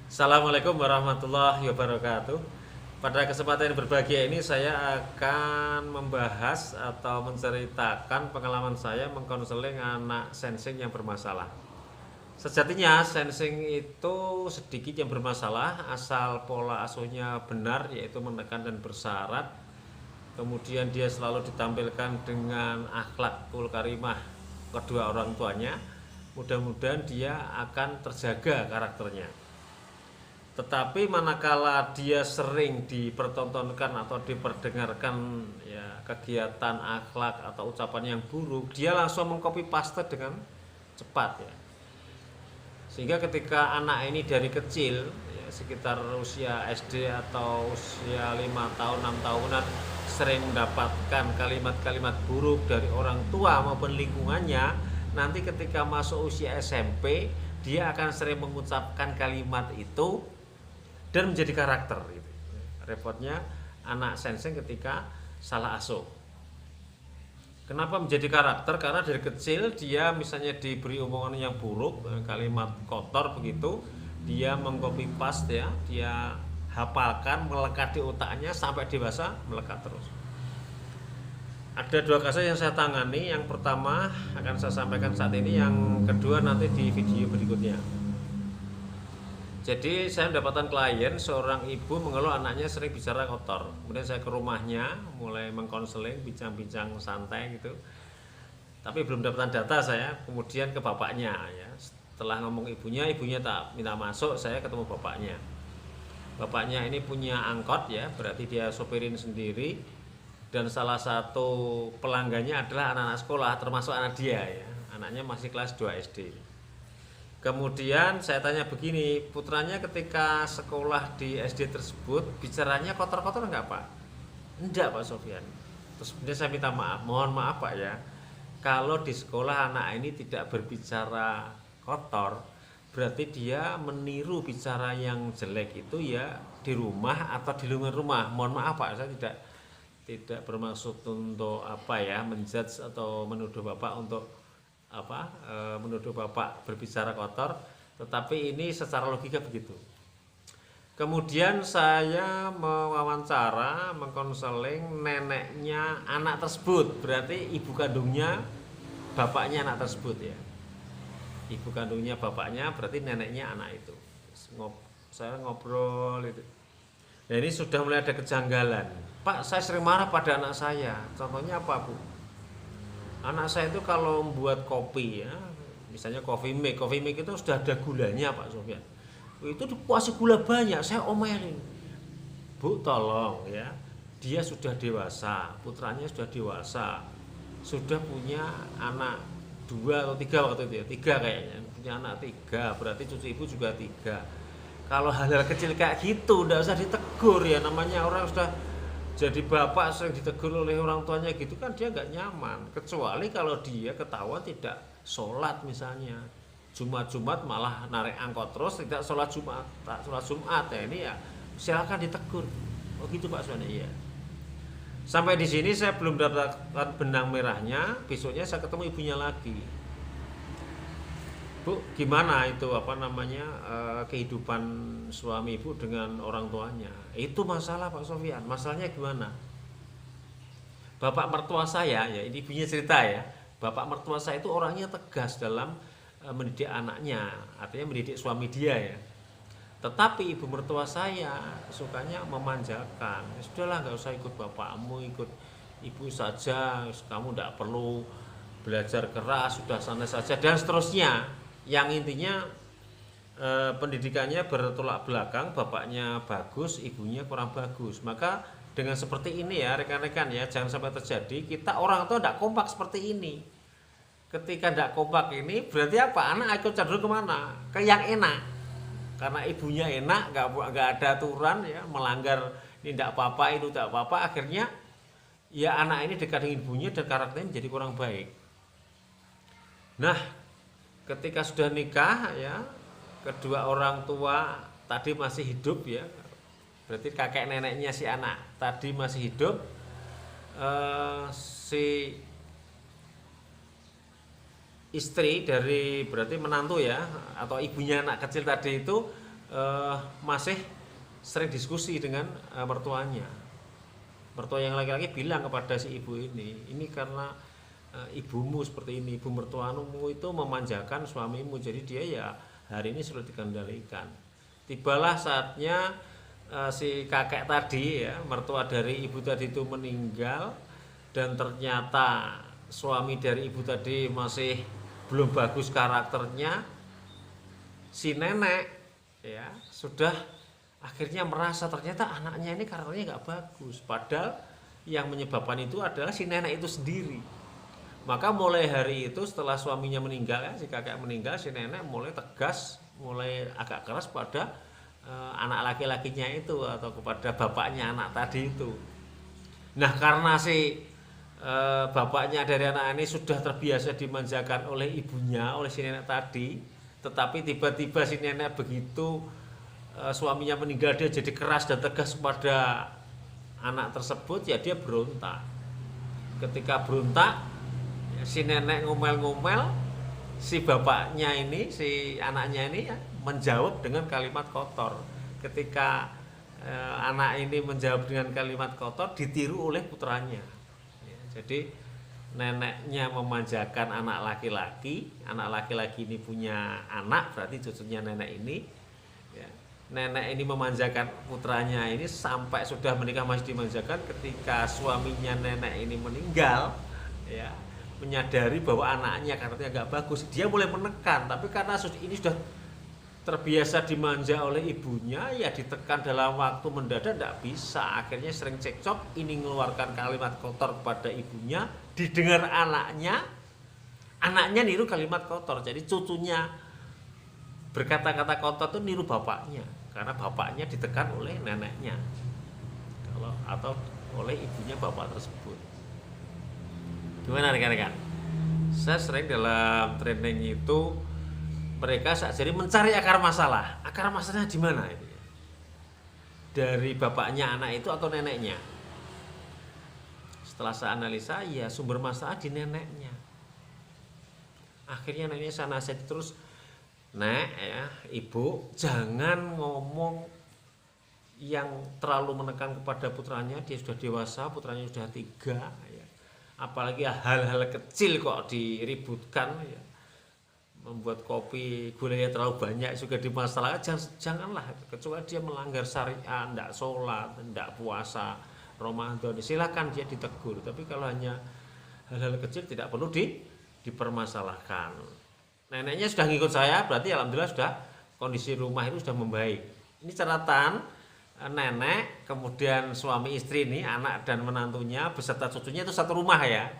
Assalamualaikum warahmatullahi wabarakatuh. Pada kesempatan yang berbahagia ini saya akan membahas atau menceritakan pengalaman saya mengkonseling anak sensing yang bermasalah. Sejatinya sensing itu sedikit yang bermasalah asal pola asuhnya benar, yaitu menekan dan bersyarat. Kemudian dia selalu ditampilkan dengan akhlakul karimah kedua orang tuanya. Mudah-mudahan dia akan terjaga karakternya. Tetapi manakala dia sering dipertontonkan atau diperdengarkan ya kegiatan akhlak atau ucapan yang buruk, dia langsung mengcopy paste dengan cepat ya. Sehingga ketika anak ini dari kecil ya, sekitar usia SD atau usia 5 tahun 6 tahunan sering mendapatkan kalimat-kalimat buruk dari orang tua maupun lingkungannya, nanti ketika masuk usia SMP dia akan sering mengucapkan kalimat itu dan menjadi karakter gitu. Repotnya anak sensing ketika salah asuh. Kenapa menjadi karakter? Karena dari kecil dia misalnya diberi omongan yang buruk, kalimat kotor begitu, dia mengcopy paste ya, dia hafalkan, melekat di otaknya sampai dewasa melekat terus. Ada dua kasus yang saya tangani, yang pertama akan saya sampaikan saat ini, yang kedua nanti di video berikutnya. Jadi saya mendapatkan klien seorang ibu mengeluh anaknya sering bicara kotor. Kemudian saya ke rumahnya, mulai mengkonseling, bincang-bincang santai gitu. Tapi belum dapatkan data saya. Kemudian ke bapaknya ya. Setelah ngomong ibunya, ibunya tak minta masuk, saya ketemu bapaknya. Bapaknya ini punya angkot ya, berarti dia sopirin sendiri. Dan salah satu pelanggannya adalah anak-anak sekolah, termasuk anak dia ya. Anaknya masih kelas 2 SD. Kemudian saya tanya begini, putranya ketika sekolah di SD tersebut bicaranya kotor-kotor enggak Pak? Enggak Pak Sofyan. Terus kemudian saya minta maaf, mohon maaf Pak ya. Kalau di sekolah anak ini tidak berbicara kotor, berarti dia meniru bicara yang jelek itu ya di rumah atau di luar rumah. Mohon maaf Pak, saya tidak bermaksud untuk apa ya, menjudge atau menuduh Bapak untuk menuduh Bapak berbicara kotor, tetapi ini secara logika begitu. Kemudian saya mewawancara, mengkonseling neneknya anak tersebut, berarti ibu kandungnya bapaknya anak tersebut ya. Ibu kandungnya bapaknya berarti neneknya anak itu. Saya ngobrol itu. Nah ini sudah mulai ada kejanggalan. Pak, saya sering marah pada anak saya. Contohnya apa Bu? Anak saya itu kalau membuat kopi ya, misalnya coffee make itu sudah ada gulanya Pak Sofyan. Itu dikasih gula banyak, saya omelin. Bu tolong ya, dia sudah dewasa, putranya sudah dewasa, sudah punya anak 2 atau 3 waktu itu ya, 3 kayaknya, punya anak 3, berarti cucu ibu juga 3. Kalau hal-hal kecil kayak gitu udah usah ditegur ya, namanya orang sudah jadi bapak sering ditegur oleh orang tuanya gitu kan dia nggak nyaman, kecuali kalau dia ketahuan tidak sholat misalnya Jumat malah narik angkot terus tidak sholat Jumat, tak sholat Jumat ya, ini ya silakan ditegur. Oh gitu Pak Suwana. Iya, sampai di sini saya belum dapatkan benang merahnya. Besoknya saya ketemu ibunya lagi. Bu, gimana itu kehidupan suami ibu dengan orang tuanya? Itu masalah Pak Sofyan. Masalahnya gimana? Bapak mertua saya ya, ini ibunya cerita ya. Bapak mertua saya itu orangnya tegas dalam mendidik anaknya, artinya mendidik suami dia ya. Tetapi ibu mertua saya sukanya memanjakan. Ya, sudahlah nggak usah ikut bapakmu, ikut ibu saja. Kamu tidak perlu belajar keras, sudah sana saja dan seterusnya. Yang intinya pendidikannya bertolak belakang, bapaknya bagus, ibunya kurang bagus. Maka dengan seperti ini ya rekan-rekan ya, jangan sampai terjadi kita orang tua tidak kompak seperti ini. Ketika tidak kompak ini berarti apa? Anak ikut cenderung kemana? Ke yang enak. Karena ibunya enak, nggak ada aturan ya, melanggar ini tidak apa-apa, itu tidak apa-apa, akhirnya ya anak ini dekat dengan ibunya dan karakternya menjadi kurang baik. Nah, ketika sudah nikah ya, kedua orang tua tadi masih hidup ya, berarti kakek neneknya si anak tadi masih hidup. Si istri dari berarti menantu ya, atau ibunya anak kecil tadi itu masih sering diskusi dengan mertuanya. Mertua yang laki-laki bilang kepada si ibu ini karena ibumu seperti ini, ibu mertuamu itu memanjakan suamimu, jadi dia ya hari ini sulit dikendalikan. Tibalah saatnya si kakek tadi ya, mertua dari ibu tadi itu meninggal, dan ternyata suami dari ibu tadi masih belum bagus karakternya. Si nenek ya sudah akhirnya merasa ternyata anaknya ini karakternya nggak bagus, padahal yang menyebabkan itu adalah si nenek itu sendiri. Maka mulai hari itu setelah suaminya meninggal ya, si kakek meninggal, si nenek mulai tegas, mulai agak keras pada anak laki-lakinya itu atau kepada bapaknya anak tadi itu. Nah karena si bapaknya dari anak ini sudah terbiasa dimanjakan oleh ibunya, oleh si nenek tadi, tetapi tiba-tiba si nenek begitu suaminya meninggal dia jadi keras dan tegas kepada anak tersebut, ya dia berontak. Ketika berontak, si nenek ngomel-ngomel, si bapaknya ini, si anaknya ini ya, menjawab dengan kalimat kotor. Ketika anak ini menjawab dengan kalimat kotor, ditiru oleh putranya. Ya, jadi neneknya memanjakan anak laki-laki ini punya anak, berarti cucunya nenek ini. Ya, nenek ini memanjakan putranya ini sampai sudah menikah masih dimanjakan. Ketika suaminya nenek ini meninggal, ya, menyadari bahwa anaknya karakternya agak bagus, dia mulai menekan, tapi karena ini sudah terbiasa dimanja oleh ibunya, ya ditekan dalam waktu mendadak tidak bisa. Akhirnya sering cekcok, ini mengeluarkan kalimat kotor kepada ibunya, didengar anaknya niru kalimat kotor. Jadi cucunya berkata-kata kotor itu niru bapaknya, karena bapaknya ditekan oleh neneknya atau oleh ibunya bapak tersebut. Gimana rekan-rekan? Saya sering dalam training itu mereka jadi mencari akar masalah. Akar masalahnya di mana ini? Dari bapaknya anak itu atau neneknya? Setelah saya analisa, ya sumber masalah di neneknya. Akhirnya neneknya saya nasihati terus, "Nek ya, ibu jangan ngomong yang terlalu menekan kepada putranya. Dia sudah dewasa, putranya sudah 3 ya. Apalagi hal-hal kecil kok diributkan ya. Membuat kopi gulanya terlalu banyak juga dimasalahkan, janganlah, kecuali dia melanggar syariat, tidak sholat, tidak puasa Ramadan, silakan dia ditegur. Tapi kalau hanya hal-hal kecil tidak perlu dipermasalahkan." Neneknya sudah ngikut saya, berarti alhamdulillah sudah kondisi rumah itu sudah membaik. Ini catatan, nenek, kemudian suami istri ini, anak dan menantunya beserta cucunya itu satu rumah ya.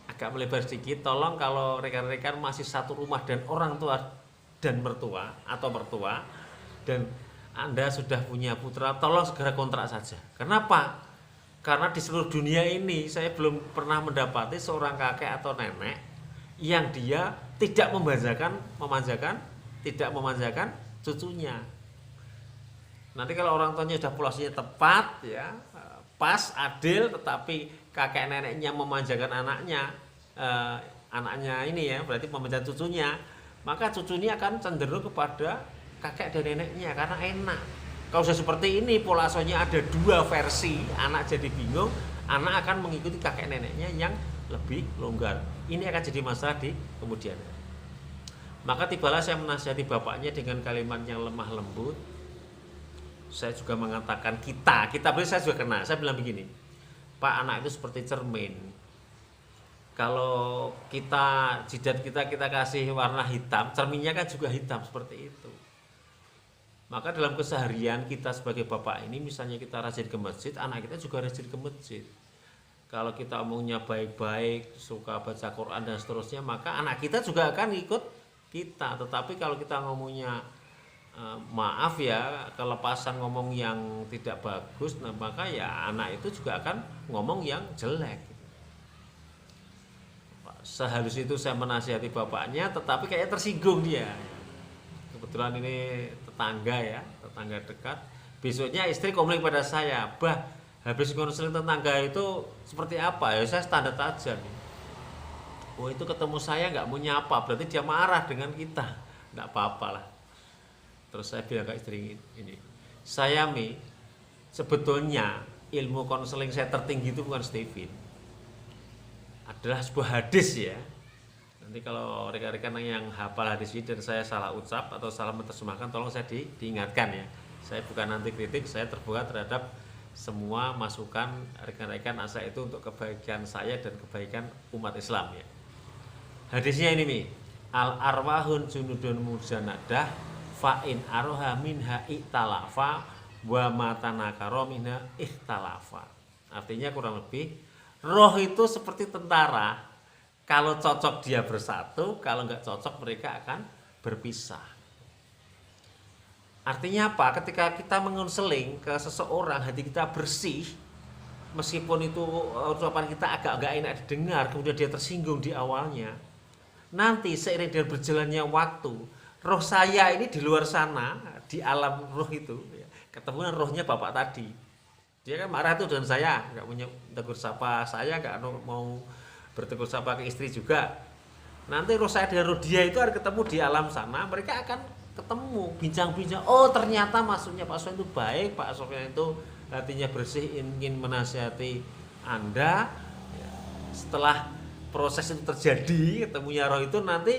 Agak melebar sedikit, tolong kalau rekan-rekan masih satu rumah dan orang tua dan mertua atau mertua dan Anda sudah punya putra, tolong segera kontrak saja. Kenapa? Karena di seluruh dunia ini saya belum pernah mendapati seorang kakek atau nenek yang dia tidak memanjakan cucunya. Nanti kalau orang tuanya sudah polasinya tepat ya, pas, adil, tetapi kakek neneknya memanjakan anaknya ini ya, berarti memanjakan cucunya, maka cucu ini akan cenderung kepada kakek dan neneknya karena enak. Kalau sudah seperti ini, pola asuhnya ada 2 versi, anak jadi bingung, anak akan mengikuti kakek neneknya yang lebih longgar. Ini akan jadi masalah di kemudian. Maka tibalah saya menasihati bapaknya dengan kalimat yang lemah lembut. Saya juga mengatakan kita berarti saya juga kena. Saya bilang begini, Pak, anak itu seperti cermin. Kalau jidat kita kasih warna hitam, cerminnya kan juga hitam seperti itu. Maka dalam keseharian kita sebagai bapak ini, misalnya kita rajin ke masjid, anak kita juga rajin ke masjid. Kalau kita omongnya baik-baik, suka baca Quran dan seterusnya, maka anak kita juga akan ikut kita. Tetapi kalau kita ngomongnya maaf ya, kelepasan ngomong yang tidak bagus, nah maka ya anak itu juga akan ngomong yang jelek. Sehalus itu saya menasihati bapaknya, tetapi kayaknya tersinggung dia. Kebetulan ini tetangga dekat. Besoknya istri komplain pada saya, "Bah, habis konseling tetangga itu seperti apa?" Ya saya standar aja nih. Itu ketemu saya nggak mau nyapa, berarti dia marah dengan kita. Nggak apa-apa lah. Terus saya bilang ke istri ini, saya Mi, sebetulnya ilmu konseling saya tertinggi itu bukan Stephen, adalah sebuah hadis ya. Nanti kalau rekan-rekan yang hafal hadis ini dan saya salah ucap atau salah menerjemahkan, tolong saya diingatkan ya. Saya bukan anti kritik, saya terbuka terhadap semua masukan rekan-rekan asa itu untuk kebaikan saya dan kebaikan umat Islam ya. Hadisnya ini nih, al arwahun junudun mujanadah fa in aroha minha iktalafa wa matanakaro minha ikhtalafa. Artinya kurang lebih, roh itu seperti tentara, kalau cocok dia bersatu, kalau nggak cocok mereka akan berpisah. Artinya apa? Ketika kita mengonseling ke seseorang, hati kita bersih, meskipun itu ucapan kita agak nggak enak didengar, kemudian dia tersinggung di awalnya, nanti seiring dengan berjalannya waktu, roh saya ini di luar sana, di alam roh itu, ketemu dengan rohnya bapak tadi. Dia kan marah tuh dengan saya, nggak punya tegur sapa saya, nggak mau bertegur sapa ke istri juga. Nanti roh saya dan roh dia itu akan ketemu di alam sana, mereka akan ketemu, bincang-bincang. Oh ternyata maksudnya Pak Sofyan itu baik, Pak Sofyan itu hatinya bersih, ingin menasihati Anda. Setelah proses itu terjadi, ketemunya roh itu nanti,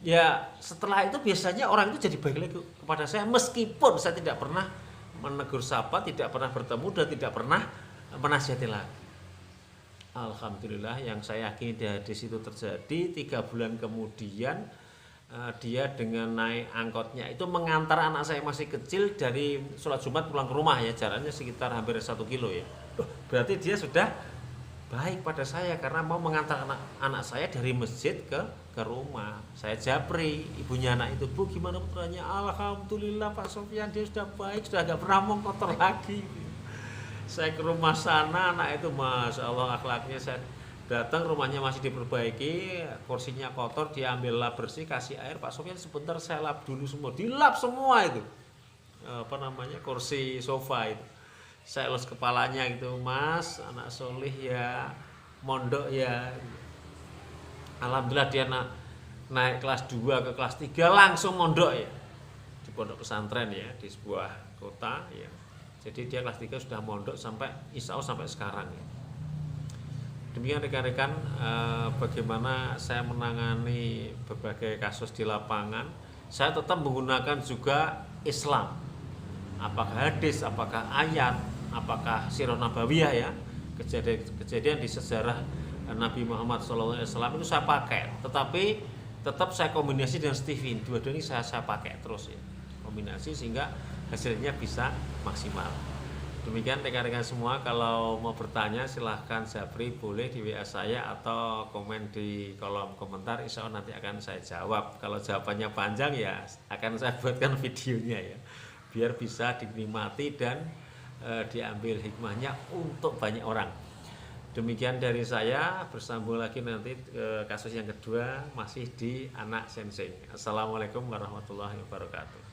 ya setelah itu biasanya orang itu jadi baik lagi kepada saya, meskipun saya tidak pernah menegur sapa, tidak pernah bertemu, dan tidak pernah menasihati lagi. Alhamdulillah, yang saya yakini di situ terjadi. 3 bulan kemudian dia dengan naik angkotnya itu mengantar anak saya masih kecil dari sholat Jumat pulang ke rumah ya, jaraknya sekitar hampir 1 kilo ya. Berarti dia sudah baik pada saya karena mau mengantar anak saya dari masjid ke rumah. Saya japri ibunya anak itu, Bu gimana putranya? Alhamdulillah Pak Sofyan, dia sudah baik, sudah gak pernah mau kotor lagi. Saya ke rumah sana, anak itu Masya Allah akhlaknya. Saya datang, rumahnya masih diperbaiki, kursinya kotor, diambil lap bersih, kasih air. Pak Sofyan sebentar saya lap dulu semua, dilap semua itu kursi sofa itu. Saya elus kepalanya gitu, Mas, anak solih ya, mondok ya. Alhamdulillah dia naik kelas 2 ke kelas 3 langsung mondok ya, di pondok pesantren ya, di sebuah kota ya. Jadi dia kelas 3 sudah mondok sampai insya Allah sampai sekarang ya. Demikian rekan-rekan, bagaimana saya menangani berbagai kasus di lapangan. Saya tetap menggunakan juga Islam, apakah hadis, apakah ayat, apakah sirah nabawiyah ya, kejadian di sejarah Nabi Muhammad SAW itu saya pakai. Tetapi tetap saya kombinasi dengan Stephen, dua-dua ini saya pakai terus ya, kombinasi sehingga hasilnya bisa maksimal. Demikian rekan-rekan semua, kalau mau bertanya silahkan japri, boleh di WA saya atau komen di kolom komentar, insya Allah nanti akan saya jawab. Kalau jawabannya panjang ya akan saya buatkan videonya ya, biar bisa dinikmati dan diambil hikmahnya untuk banyak orang. Demikian dari saya, bersambung lagi nanti kasus yang kedua masih di anak sensei. Assalamualaikum warahmatullahi wabarakatuh.